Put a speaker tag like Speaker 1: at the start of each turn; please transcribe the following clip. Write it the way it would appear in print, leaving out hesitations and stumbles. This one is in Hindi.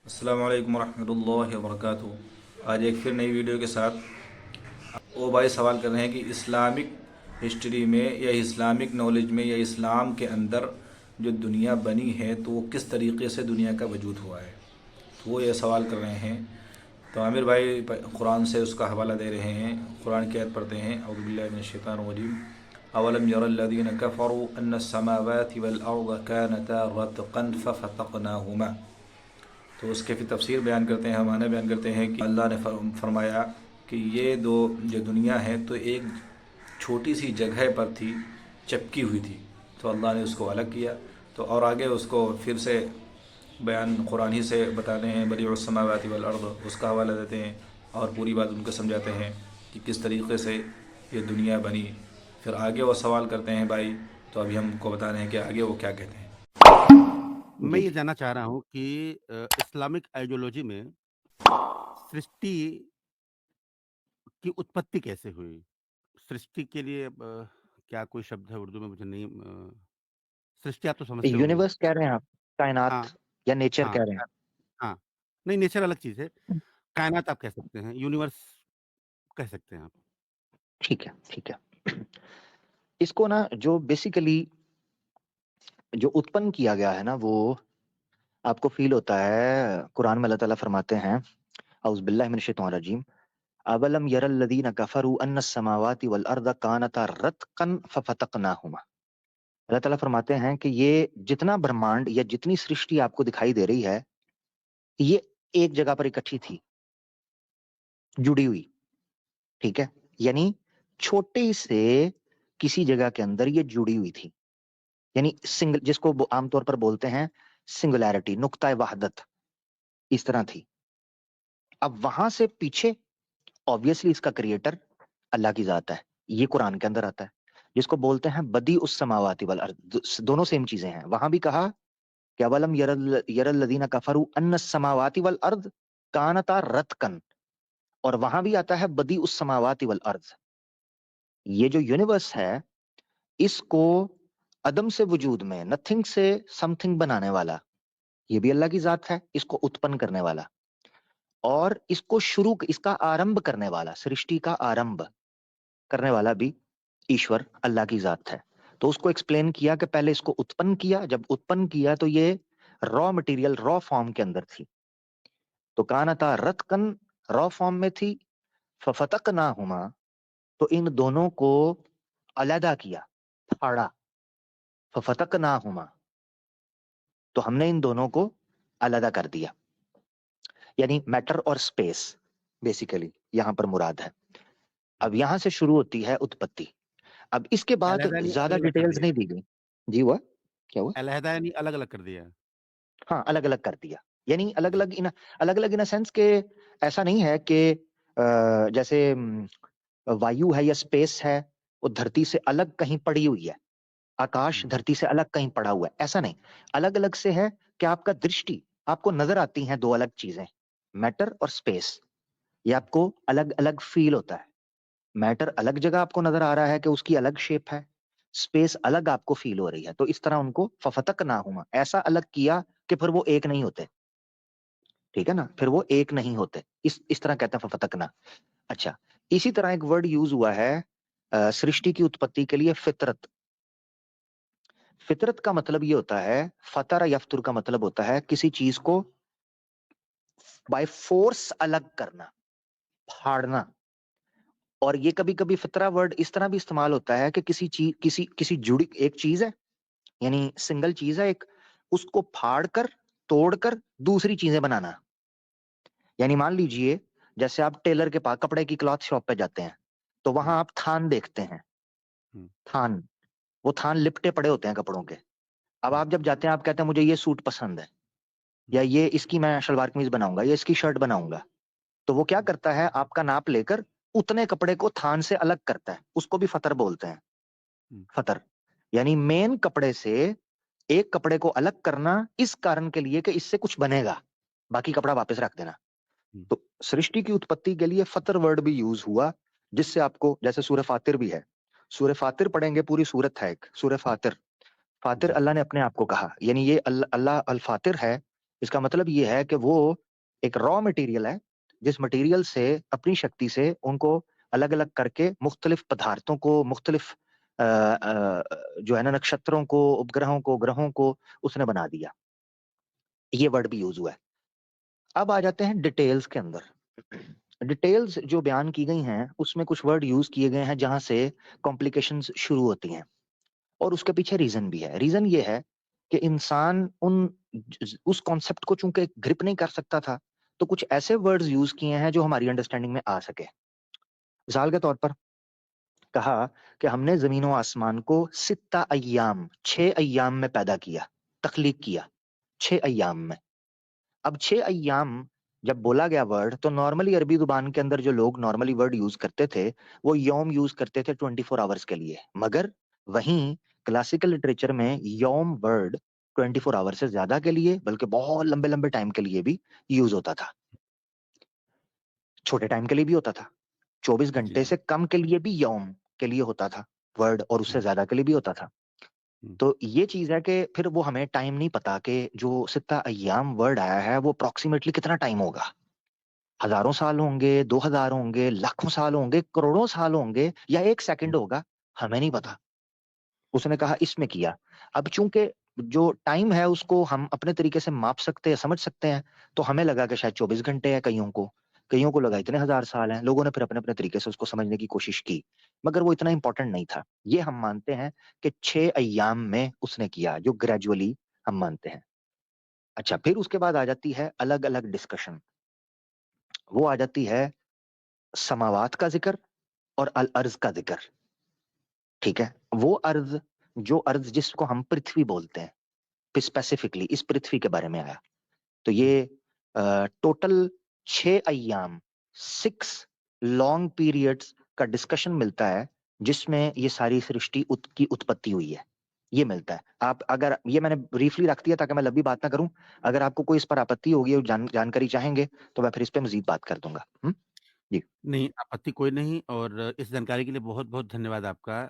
Speaker 1: अस्सलाम वालेकुम रहमतुल्लाहि व बरकातुहू। आज एक फिर नई वीडियो के साथ वो भाई सवाल कर रहे हैं कि इस्लामिक हिस्ट्री में या इस्लामिक नॉलेज में या इस्लाम के अंदर जो दुनिया बनी है तो वो किस तरीके से दुनिया का वजूद हुआ है, तो वो ये सवाल कर रहे हैं। तो आमिर भाई कुरान से उसका हवाला दे रहे हैं। कुरान की आयत पढ़ते हैं, औज़ु बिल्लाहि मिनश शैतानिर रजीम। अवलम यरल्लज़ीना कफ़रू अन्नस समावाति वल अर्ज़ कानता रतक़न फ़फ़तक़नाहुमा। तो उसके फिर तफसीर बयान करते हैं, हमारे बयान करते हैं कि अल्लाह ने फरमाया कि ये दो जो दुनिया है तो एक छोटी सी जगह पर थी, चिपकी हुई थी, तो अल्लाह ने उसको अलग किया। तो और आगे उसको फिर से बयान कुरान ही से बताते हैं, बदिउस समावाति वल अर्द, उसका हवाला देते हैं और पूरी बात उनको समझाते हैं कि किस तरीक़े से ये दुनिया बनी। फिर आगे वो सवाल करते हैं भाई, तो अभी हमको बता रहे हैं कि आगे वो क्या कहते हैं।
Speaker 2: मैं
Speaker 3: जी,
Speaker 2: ये जानना चाह रहा हूँ कि इस्लामिक आइडियोलॉजी में सृष्टि की उत्पत्ति कैसे हुई? सृष्टि के लिए क्या कोई शब्द है उर्दू में मुझे नहीं सृष्टि आप तो समझते होंगे।
Speaker 3: यूनिवर्स कह रहे हैं आप, कायनात
Speaker 2: हाँ,
Speaker 3: या नेचर
Speaker 2: हाँ,
Speaker 3: कह रहे हैं?
Speaker 2: हाँ। नहीं नेचर अलग चीज़ है। कायनात आप कह सकते हैं, यूनिवर्स कह सकते हैं आप।
Speaker 3: ठीक है, ठीक है। इसको ना जो बेसिकली जो उत्पन्न किया गया है ना, वो आपको फ़ील होता है, कुरान में अल्लाह ताला फरमाते हैं, औज़ु बिल्लाहि मिनश शैतानिर रजीम, अवलम यरल लज़ीना कफ़रू अन्नस समावाति वल अर्ज़ कानता रतक़न फ़फ़तक़नाहुमा। अल्लाह ताला फरमाते हैं कि ये जितना ब्रह्मांड या जितनी सृष्टि आपको दिखाई दे रही है, ये एक जगह पर इकट्ठी थी, जुड़ी हुई, ठीक है? यानी छोटे से किसी जगह के अंदर ये जुड़ी हुई थी। यानी सिंगल जिसको आमतौर पर बोलते हैं सिंगुलैरिटी, नुक्ता वहदत, इस तरह थी। अब वहां से पीछे ऑब्वियसली इसका क्रिएटर अल्लाह की जात है, ये कुरान के अंदर आता है, जिसको बोलते हैं बदी उस समावाति वल अर्द। दोनों सेम चीजें हैं। वहां भी कहा कि अवलम यरल लदीना कफरू अन्न समावाति वल अर्द कानता रतकन, और वहां भी आता है बदी उस समावाति वल अर्द। ये जो यूनिवर्स है, इसको अदम से वजूद में, नथिंग से समथिंग बनाने वाला, ये भी अल्लाह की जात है, इसको उत्पन्न करने वाला, और इसका आरंभ करने वाला, सृष्टि का आरंभ करने वाला भी ईश्वर अल्लाह की जात है। तो उसको एक्सप्लेन किया कि पहले इसको उत्पन्न किया, जब उत्पन्न किया तो ये रॉ मटेरियल, रॉ फॉर्म के अंदर थी। तो कानता रतकन रॉ फॉर्म में थी, फफतकनाहुमा, तो इन दोनों को अलहदा किया, फाड़ा, फफतकनाहुमा, तो हमने इन दोनों को अलहदा कर दिया। यानी मैटर और स्पेस बेसिकली यहां पर मुराद है। अब यहां से शुरू होती है उत्पत्ति। अब इसके बाद
Speaker 2: अलहदा यानी
Speaker 3: ज्यादा
Speaker 2: अलग-अलग कर
Speaker 3: डिटेल्स
Speaker 2: दिया।
Speaker 3: नहीं दी गई। जी हुआ क्या हुआ?
Speaker 2: अलहदा यानी अलग-अलग कर दिया।
Speaker 3: हाँ, अलग अलग कर दिया। यानी
Speaker 2: जी।
Speaker 3: अलग अलग इन सेंस के, ऐसा नहीं है कि जैसे वायु है या स्पेस है, वो धरती से अलग कहीं पड़ी हुई है, आकाश
Speaker 2: हुँ,
Speaker 3: धरती से अलग कहीं पड़ा हुआ है, ऐसा नहीं। अलग अलग से है कि आपका दृष्टि, आपको नजर आती हैं दो अलग चीजें, मैटर और स्पेस। ये आपको अलग अलग फील होता है। मैटर अलग जगह आपको नजर आ रहा है कि उसकी अलग शेप है, स्पेस अलग आपको फील हो रही है। तो इस तरह उनको फफतक ना हुआ, ऐसा अलग किया कि फिर वो एक नहीं होते। ठीक है ना? फिर वो एक नहीं होते, इस तरह कहते हैं फफतकना। अच्छा, इसी तरह एक वर्ड यूज हुआ है सृष्टि की उत्पत्ति के लिए, फितरत। फितरत का मतलब ये होता है, फतर यफ्तुर का मतलब होता है किसी चीज को बाय फोर्स अलग करना, फाड़ना। और ये कभी कभी फितरा वर्ड इस तरह भी इस्तेमाल होता है कि किसी चीज, किसी जुड़ी एक चीज है, यानी सिंगल चीज है एक, उसको फाड़ कर, तोड़कर दूसरी चीजें बनाना। यानी मान लीजिए, जैसे आप टेलर के पास, कपड़े की क्लॉथ शॉप पे जाते हैं, तो वहां
Speaker 2: हुँ,
Speaker 3: आप थान देखते हैं।
Speaker 2: हुँ,
Speaker 3: थान, वो थान लिपटे पड़े होते हैं कपड़ों के। अब
Speaker 2: हुँ,
Speaker 3: आप जब जाते हैं, आप कहते हैं मुझे ये सूट पसंद है, या
Speaker 2: हुँ,
Speaker 3: ये इसकी मैं शलवार कमीज बनाऊंगा, या इसकी शर्ट बनाऊंगा। तो वो क्या
Speaker 2: हुँ,
Speaker 3: करता है, आपका नाप लेकर उतने कपड़े को थान से अलग करता है, उसको भी फतर बोलते हैं।
Speaker 2: हुँ,
Speaker 3: फतर यानी मेन कपड़े से एक कपड़े को अलग करना, इस कारण के लिए कि इससे कुछ बनेगा, बाकी कपड़ा वापस रख देना।
Speaker 2: हुँ,
Speaker 3: तो सृष्टि की उत्पत्ति के लिए फतर वर्ड भी यूज हुआ, जिससे आपको, जैसे सूरह फातिर भी है, सूरह फातिर पढ़ेंगे, पूरी सूरत है एक सूरह फातिर। फातिर
Speaker 2: जी।
Speaker 3: अल्लाह ने अपने आप को कहा, यानी ये अल्लाह अल फातिर है, इसका मतलब ये है कि वो एक रॉ मटेरियल है, जिस मटेरियल से अपनी शक्ति से उनको अलग-अलग करके मुख्तलिफ पदार्थों को, मुख्तलिफ जो है ना नक्षत्रों को, उपग्रहों को, ग्रहों को उसने बना दिया। ये वर्ड भी यूज़ हुआ है। अब आ जाते हैं डिटेल्स के अंदर। डिटेल्स जो बयान की गई हैं, उसमें कुछ वर्ड यूज़ किए गए हैं जहाँ से कॉम्प्लिकेशंस शुरू होती हैं और उसके पीछे रीज़न भी है। रीज़न ये है कि इंसान उस कॉन्सेप्ट को चूँकि ग्रिप नहीं कर सकता था, तो कुछ ऐसे वर्ड्स यूज़ किए हैं जो हमारी अंडरस्टैंडिंग में आ सके। मिसाल के तौर पर कहा कि हमने ज़मीन व आसमान को सित्ता अय्याम 6 अय्याम में पैदा किया, तख्लीक किया, 6 अय्याम में। अब 6 अय्याम जब बोला गया वर्ड तो नॉर्मली अरबी ज़ुबान के अंदर जो लोग नॉर्मली वर्ड यूज़ करते थे, वो यौम यूज़ करते थे 24 आवर्स के लिए। मगर वहीं क्लासिकल लिटरेचर में यौम वर्ड 24 आवर्स से ज़्यादा के लिए बल्कि बहुत लंबे-लंबे टाइम के लिए भी यूज़ होता था। छोटे टाइम के लिए भी होता था। 24
Speaker 2: जी,
Speaker 3: घंटे
Speaker 2: जी।
Speaker 3: से कम के लिए भी यौम के लिए होता था वर्ड और उससे
Speaker 2: हुँ,
Speaker 3: ज़्यादा के लिए भी होता था।
Speaker 2: हुँ,
Speaker 3: तो ये चीज़ है कि फिर वो हमें टाइम नहीं पता कि जो सित्ता अय्याम वर्ड आया है वो अप्रॉक्सिमेटली कितना टाइम होगा। हज़ारों साल होंगे, 2000 होंगे, लाखों साल होंगे, करोड़ों साल होंगे या 1
Speaker 2: हुँ,
Speaker 3: सेकंड होगा, हमें नहीं पता। उसने कहा इसमें किया। अब चूँकि जो टाइम है उसको हम अपने तरीके से माप सकते हैं, समझ सकते हैं, तो हमें लगा कि शायद 24 घंटे है कईयों को लगा
Speaker 2: हुँ,
Speaker 3: इतने हज़ार साल हैं। लोगों ने फिर अपने-अपने तरीके से उसको समझने की कोशिश की, मगर वो इतना इम्पोर्टेंट नहीं था। ये हम मानते हैं कि 6 अय्याम में उसने किया, जो ग्रेजुअली हम मानते हैं। अच्छा, फिर उसके बाद आ जाती है अलग-अलग डिस्कशन। वो आ जाती है समावात का ज़िक्र और अल-अर्ज़ का ज़िक्र, ठीक है? वो अर्ज़ जो अर्ज़ जिसको हम पृथ्वी बोलते हैं, स्पेसिफिकली इस पृथ्वी के बारे में आया। तो
Speaker 2: हुँ,
Speaker 3: ये टोटल 6 अय्याम, 6 लॉन्ग पीरियड्स का डिस्कशन मिलता है, जिसमें ये सारी सृष्टि की उत्पत्ति हुई है। ये मिलता है। आप अगर ये मैंने ब्रीफली रख दिया ताकि मैं लंबी बात ना करूँ। अगर आपको कोई इस पर आपत्ति होगी और जानकारी चाहेंगे, तो मैं फिर इस पे मज़ीद बात कर दूँगा। हुँ? जी।
Speaker 2: नहीं, आपत्ति कोई नहीं और इस जानकारी के लिए बहुत-बहुत धन्यवाद आपका।